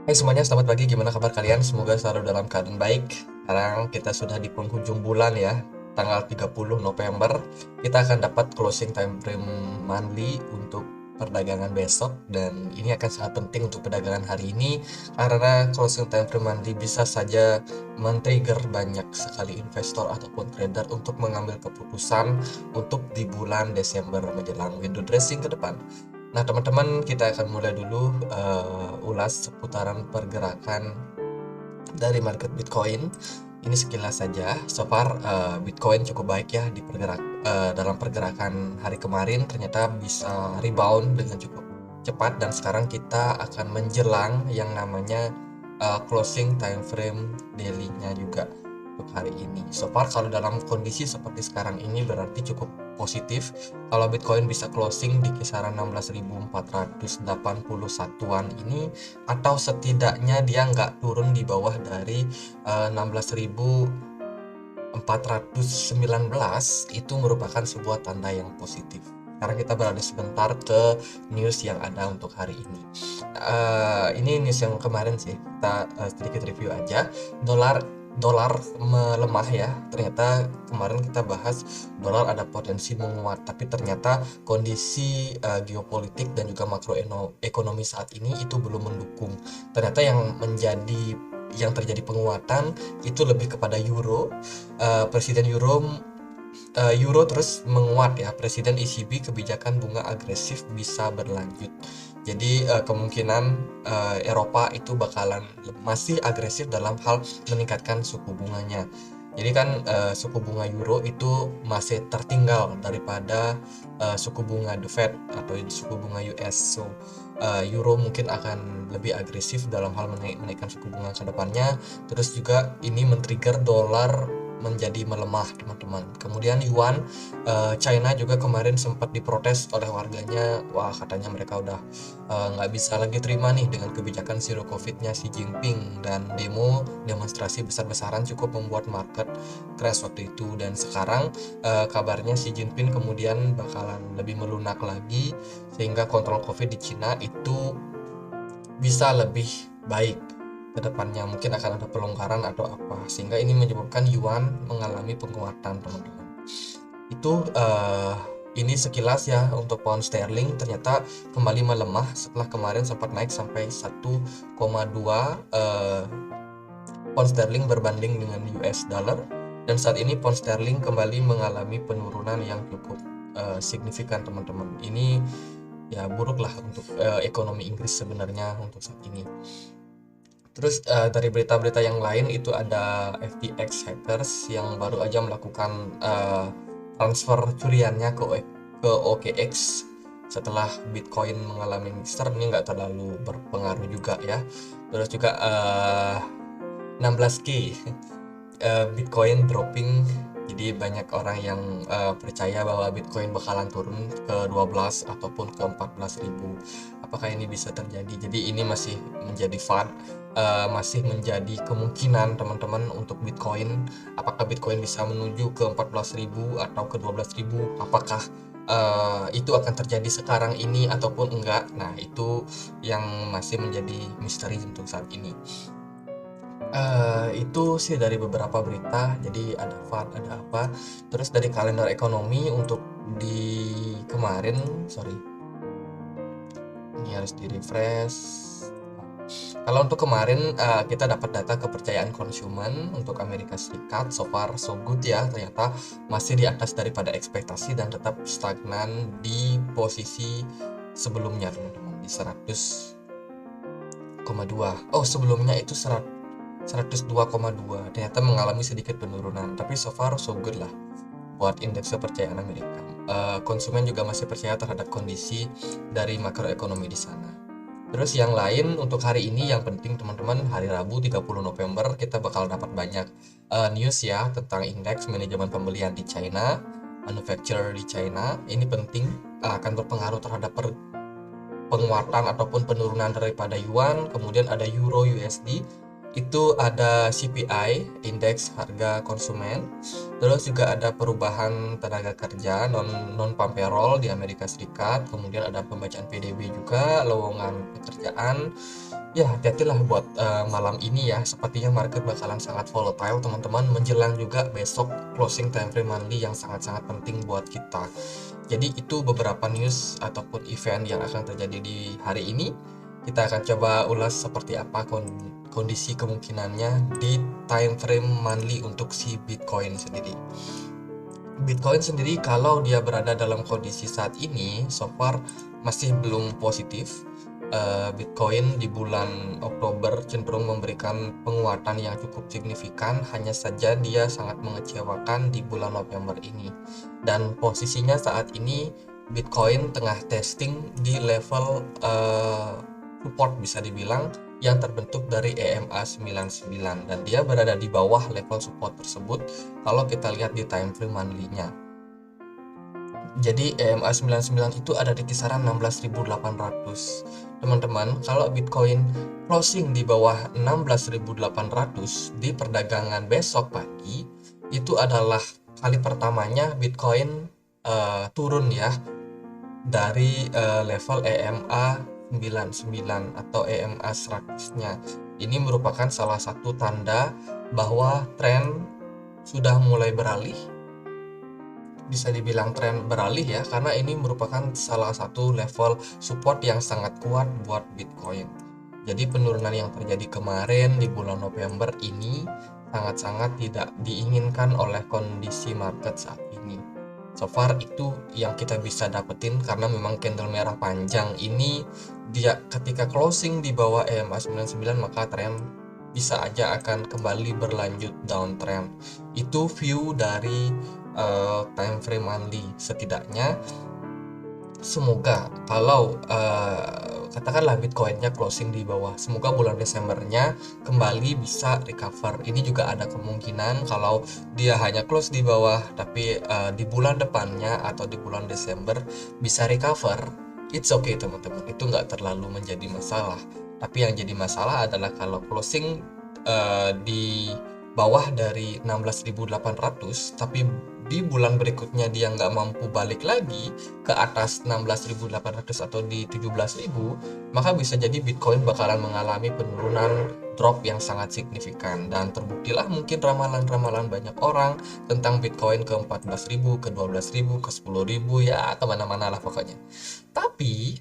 Hai semuanya, selamat pagi. Gimana kabar kalian? Semoga selalu dalam keadaan baik. Sekarang kita sudah di penghujung bulan ya, tanggal 30 November. Kita akan dapat closing time frame monthly untuk perdagangan besok, dan ini akan sangat penting untuk perdagangan hari ini karena closing time frame monthly bisa saja men-trigger banyak sekali investor ataupun trader untuk mengambil keputusan untuk di bulan Desember menjelang window dressing ke depan. Nah, teman-teman, kita akan mulai dulu ulas seputaran pergerakan dari market Bitcoin. Ini sekilas saja. So far, Bitcoin cukup baik ya dalam pergerakan hari kemarin. Ternyata bisa rebound dengan cukup cepat, dan sekarang kita akan menjelang yang namanya closing time frame daily-nya juga untuk hari ini. So far, kalau dalam kondisi seperti sekarang ini berarti cukup positif kalau Bitcoin bisa closing di kisaran 16.481-an ini, atau setidaknya dia nggak turun di bawah dari 16.419, itu merupakan sebuah tanda yang positif. Sekarang kita beralih sebentar ke news yang ada untuk hari ini. Ini news yang kemarin sih, kita sedikit review aja. Dolar melemah ya. Ternyata kemarin kita bahas dolar ada potensi menguat, tapi ternyata kondisi geopolitik dan juga makroekonomi saat ini itu belum mendukung. Ternyata yang terjadi penguatan itu lebih kepada euro. Presiden euro terus menguat ya. Presiden ECB kebijakan bunga agresif bisa berlanjut. Jadi kemungkinan Eropa itu bakalan masih agresif dalam hal meningkatkan suku bunganya. Jadi kan suku bunga euro itu masih tertinggal daripada suku bunga The Fed atau suku bunga US. So euro mungkin akan lebih agresif dalam hal menaikkan suku bunga ke depannya. Terus juga ini men-trigger dolar menjadi melemah, teman-teman. Kemudian yuan, China juga kemarin sempat diprotes oleh warganya. Wah, katanya mereka udah nggak bisa lagi terima nih dengan kebijakan zero covid-nya Xi Jinping, dan demonstrasi besar-besaran cukup membuat market crash waktu itu. Dan sekarang kabarnya Xi Jinping kemudian bakalan lebih melunak lagi, sehingga kontrol covid di Cina itu bisa lebih baik ke depannya. Mungkin akan ada pelonggaran atau apa, sehingga ini menyebabkan yuan mengalami penguatan, teman-teman. Itu ini sekilas ya untuk pound sterling. Ternyata kembali melemah setelah kemarin sempat naik sampai 1,2 pound sterling berbanding dengan US dollar, dan saat ini pound sterling kembali mengalami penurunan yang cukup signifikan, teman-teman. Ini ya buruk lah untuk ekonomi Inggris sebenarnya untuk saat ini. Terus dari berita-berita yang lain itu ada FTX hackers yang baru aja melakukan transfer curiannya ke OKX setelah Bitcoin mengalami mixer. Ini nggak terlalu berpengaruh juga ya. Terus juga 16K Bitcoin dropping. Jadi banyak orang yang percaya bahwa Bitcoin bakalan turun ke 12 ataupun ke 14.000. Apakah ini bisa terjadi? Jadi ini masih menjadi masih menjadi kemungkinan, teman-teman, untuk Bitcoin. Apakah Bitcoin bisa menuju ke 14.000 atau ke 12.000? Apakah itu akan terjadi sekarang ini ataupun enggak? Nah, itu yang masih menjadi misteri untuk saat ini. Itu sih dari beberapa berita. Jadi ada FAD, ada apa. Terus dari kalender ekonomi untuk di kemarin, sorry, ini harus di refresh. Kalau untuk kemarin kita dapat data kepercayaan konsumen untuk Amerika Serikat. So far so good ya, ternyata masih di atas daripada ekspektasi dan tetap stagnan di posisi sebelumnya, teman-teman, di 100,2. Oh, sebelumnya itu 102,2. Ternyata mengalami sedikit penurunan, tapi so far so good lah buat indeks kepercayaan Amerika. Konsumen juga masih percaya terhadap kondisi dari makroekonomi di sana. Terus yang lain untuk hari ini yang penting, teman-teman, hari Rabu 30 November kita bakal dapat banyak news ya tentang indeks manajemen pembelian di China, manufacturer di China. Ini penting, akan berpengaruh terhadap penguatan ataupun penurunan daripada yuan. Kemudian ada euro USD. itu ada CPI, indeks harga konsumen, terus juga ada perubahan tenaga kerja non farm payroll di Amerika Serikat, kemudian ada pembacaan PDB juga, lowongan pekerjaan. Ya, hati-hatilah buat malam ini ya, sepertinya market bakalan sangat volatile teman-teman, menjelang juga besok closing time frame monthly yang sangat-sangat penting buat kita. Jadi itu beberapa news ataupun event yang akan terjadi di hari ini. Kita akan coba ulas seperti apa kondisi kemungkinannya di time frame monthly untuk si Bitcoin sendiri. Bitcoin sendiri kalau dia berada dalam kondisi saat ini, so far masih belum positif. Bitcoin di bulan Oktober cenderung memberikan penguatan yang cukup signifikan, hanya saja dia sangat mengecewakan di bulan November ini. Dan posisinya saat ini Bitcoin tengah testing di level support bisa dibilang yang terbentuk dari EMA 99 dan dia berada di bawah level support tersebut kalau kita lihat di time frame monthly-nya. Jadi EMA 99 itu ada di kisaran 16.800. Teman-teman, kalau Bitcoin closing di bawah 16.800 di perdagangan besok pagi, itu adalah kali pertamanya Bitcoin turun ya dari level EMA 99 atau EMA 100-nya. Ini merupakan salah satu tanda bahwa tren sudah mulai beralih. Bisa dibilang tren beralih ya, karena ini merupakan salah satu level support yang sangat kuat buat Bitcoin. Jadi penurunan yang terjadi kemarin di bulan November ini sangat-sangat tidak diinginkan oleh kondisi market saat ini. So far itu yang kita bisa dapetin karena memang candle merah panjang ini dia ketika closing di bawah EMA 99 maka tren bisa aja akan kembali berlanjut downtrend. Itu view dari time frame monthly. Setidaknya semoga kalau katakanlah Bitcoinnya closing di bawah, semoga bulan Desembernya kembali bisa recover. Ini juga ada kemungkinan kalau dia hanya close di bawah tapi di bulan depannya atau di bulan Desember bisa recover. It's okay teman-teman, itu nggak terlalu menjadi masalah. Tapi yang jadi masalah adalah kalau closing di bawah dari 16.800 tapi di bulan berikutnya dia nggak mampu balik lagi ke atas 16.800 atau di 17.000, maka bisa jadi Bitcoin bakalan mengalami penurunan drop yang sangat signifikan. Dan terbuktilah mungkin ramalan-ramalan banyak orang tentang Bitcoin ke 14.000, ke 12.000, ke 10.000 ya kemana-mana lah pokoknya. Tapi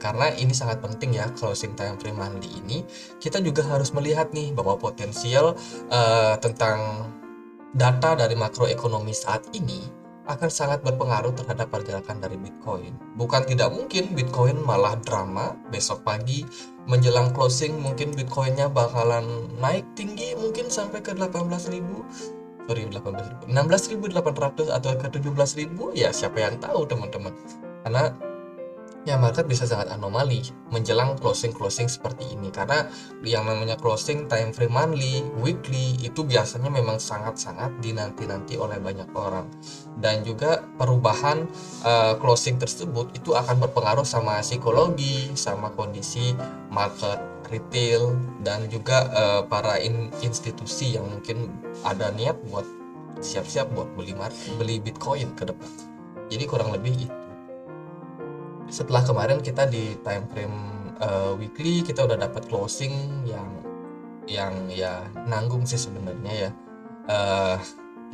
karena ini sangat penting ya closing time frame monthly ini, kita juga harus melihat nih bahwa potensial tentang data dari makroekonomi saat ini akan sangat berpengaruh terhadap pergerakan dari Bitcoin. Bukan tidak mungkin Bitcoin malah drama besok pagi menjelang closing, mungkin Bitcoinnya bakalan naik tinggi mungkin sampai ke 16.800 atau ke 17.000 ya, siapa yang tahu teman-teman. Karena ya market bisa sangat anomali menjelang closing seperti ini, karena yang namanya closing time frame monthly, weekly itu biasanya memang sangat-sangat dinanti-nanti oleh banyak orang. Dan juga perubahan closing tersebut itu akan berpengaruh sama psikologi, sama kondisi market retail, dan juga para institusi yang mungkin ada niat buat siap-siap buat beli Bitcoin ke depan. Jadi kurang lebih itu. Setelah kemarin kita di time frame weekly kita udah dapat closing yang ya nanggung sih sebenarnya ya.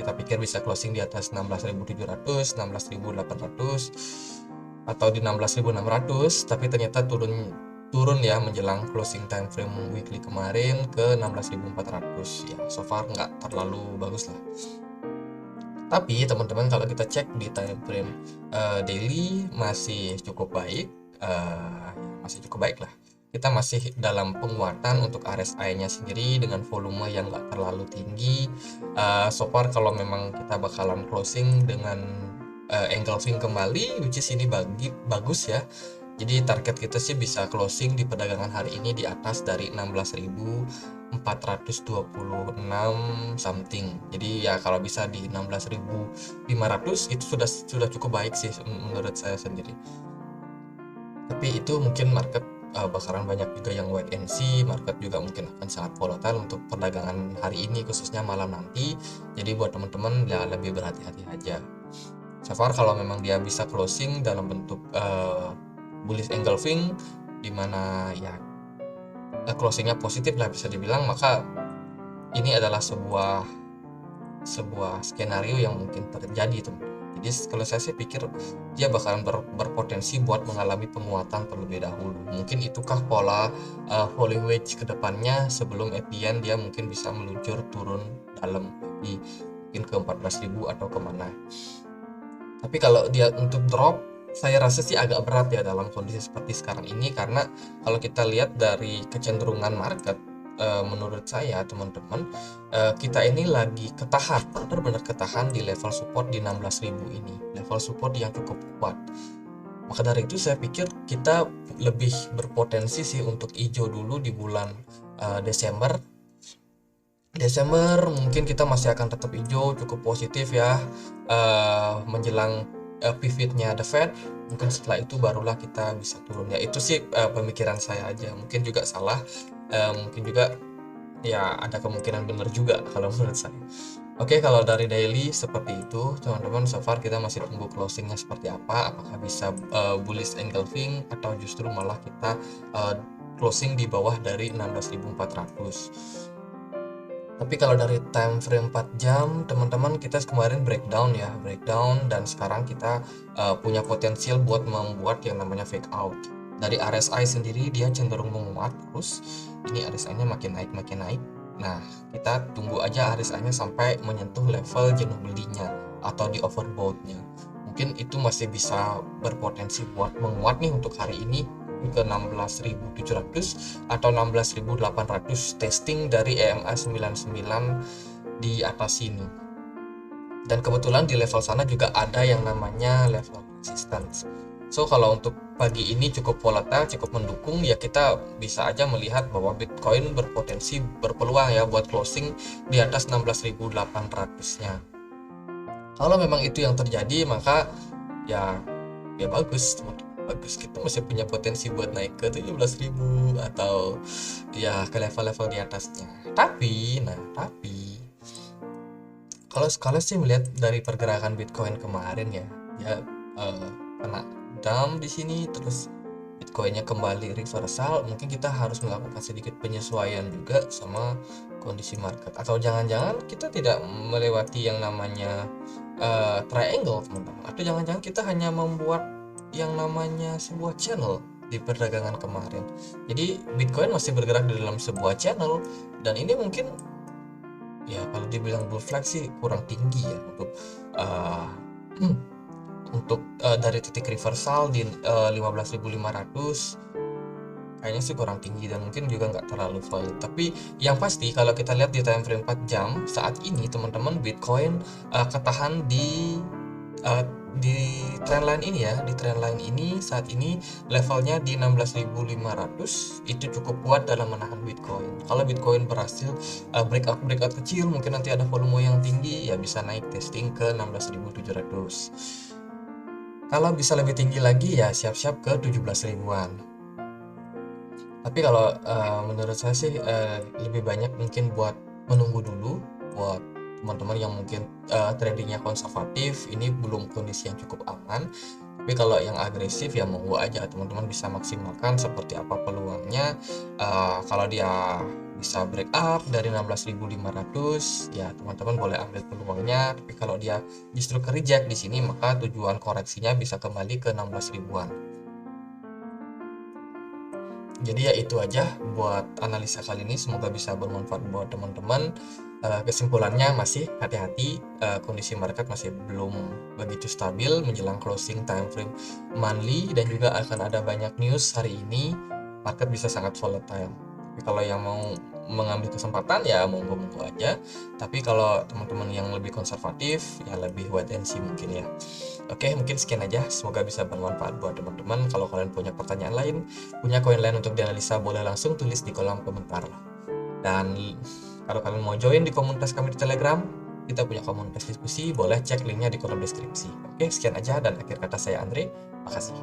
Kita pikir bisa closing di atas 16.700, 16.800 atau di 16.600, tapi ternyata turun ya menjelang closing time frame weekly kemarin ke 16.400. Ya so far nggak terlalu bagus lah. Tapi teman-teman kalau kita cek di time frame daily masih cukup baik, lah. Kita masih dalam penguatan untuk RSI-nya sendiri dengan volume yang nggak terlalu tinggi. So far kalau memang kita bakalan closing dengan engulfing kembali, which is ini bagus ya. Jadi target kita sih bisa closing di perdagangan hari ini di atas dari 16.426 something. Jadi ya kalau bisa di 16.500 itu sudah cukup baik sih menurut saya sendiri. Tapi itu mungkin market bakalan banyak juga yang wait and see. Market juga mungkin akan sangat volatile untuk perdagangan hari ini, khususnya malam nanti. Jadi buat teman-teman ya lebih berhati-hati aja. So far kalau memang dia bisa closing dalam bentuk bullish engulfing, dimana ya closingnya positif lah bisa dibilang, maka ini adalah sebuah skenario yang mungkin terjadi, teman. Jadi kalau saya sih pikir dia bakalan berpotensi buat mengalami penguatan terlebih dahulu. Mungkin itukah pola falling wedge ke depannya sebelum at the end dia mungkin bisa meluncur turun dalam di mungkin ke 14.000 atau kemana. Tapi kalau dia untuk drop, saya rasa sih agak berat ya dalam kondisi seperti sekarang ini, karena kalau kita lihat dari kecenderungan market, menurut saya teman-teman, kita ini lagi ketahan, benar-benar ketahan di level support di 16.000 ini, level support yang cukup kuat. Maka dari itu saya pikir kita lebih berpotensi sih untuk hijau dulu di bulan Desember mungkin kita masih akan tetap hijau, cukup positif ya, menjelang pivotnya The Fed. Mungkin setelah itu barulah kita bisa turun ya. Itu sih pemikiran saya aja, mungkin juga salah, mungkin juga ya ada kemungkinan benar juga kalau menurut saya. Oke, kalau dari daily seperti itu teman-teman. So far kita masih tunggu closingnya seperti apa, apakah bisa bullish engulfing atau justru malah kita closing di bawah dari 16.400. Tapi kalau dari time frame 4 jam teman-teman, kita kemarin breakdown dan sekarang kita punya potensial buat membuat yang namanya fake out. Dari RSI sendiri dia cenderung menguat terus. Ini RSI-nya makin naik. Nah, kita tunggu aja RSI-nya sampai menyentuh level jenuh belinya atau di overbought-nya. Mungkin itu masih bisa berpotensi buat menguat nih untuk hari ini ke 16.700 atau 16.800 testing dari EMA 99 di atas sini. Dan kebetulan di level sana juga ada yang namanya level resistance. So kalau untuk pagi ini cukup volatile, cukup mendukung ya, kita bisa aja melihat bahwa Bitcoin berpotensi berpeluang ya buat closing di atas 16.800-nya. Kalau memang itu yang terjadi, maka ya bagus, kita masih punya potensi buat naik ke 17.000 atau ya ke level-level di atasnya. Tapi kalau sih melihat dari pergerakan Bitcoin kemarin ya kena dump di sini, terus Bitcoinnya kembali reversal, mungkin kita harus melakukan sedikit penyesuaian juga sama kondisi market, atau jangan-jangan kita tidak melewati yang namanya triangle, teman-teman, atau jangan-jangan kita hanya membuat yang namanya sebuah channel di perdagangan kemarin. Jadi Bitcoin masih bergerak di dalam sebuah channel, dan ini mungkin ya kalau dibilang bull flag sih kurang tinggi ya untuk dari titik reversal di 15.500 kayaknya sih kurang tinggi, dan mungkin juga nggak terlalu valid. Tapi yang pasti kalau kita lihat di time frame 4 jam saat ini teman-teman, Bitcoin ketahan di trendline ini ya, di trendline ini saat ini levelnya di 16.500 itu cukup kuat dalam menahan Bitcoin. Kalau Bitcoin berhasil breakout kecil, mungkin nanti ada volume yang tinggi ya bisa naik testing ke 16.700. Kalau bisa lebih tinggi lagi ya siap-siap ke 17.000-an. Tapi kalau menurut saya sih lebih banyak mungkin buat menunggu dulu buat teman-teman yang mungkin tradingnya konservatif. Ini belum kondisi yang cukup aman. Tapi kalau yang agresif ya monggo aja, teman-teman bisa maksimalkan seperti apa peluangnya. Kalau dia bisa break up dari 16.500 ya teman-teman boleh ambil peluangnya. Tapi kalau dia justru ke reject di sini, maka tujuan koreksinya bisa kembali ke 16.000-an. Jadi ya itu aja buat analisa kali ini, semoga bisa bermanfaat buat teman-teman. Kesimpulannya masih hati-hati, kondisi market masih belum begitu stabil menjelang closing time frame monthly, dan juga akan ada banyak news hari ini, market bisa sangat volatile. Tapi kalau yang mau mengambil kesempatan ya monggo-monggo aja. Tapi kalau teman-teman yang lebih konservatif ya lebih wait and see mungkin ya. Oke, mungkin sekian aja, semoga bisa bermanfaat buat teman-teman. Kalau kalian punya pertanyaan lain, punya koin lain untuk dianalisa, boleh langsung tulis di kolom komentar. Dan kalau kalian mau join di komunitas kami di Telegram, kita punya komunitas diskusi, boleh cek linknya di kolom deskripsi. Oke, sekian aja, dan akhir kata saya Andre, makasih.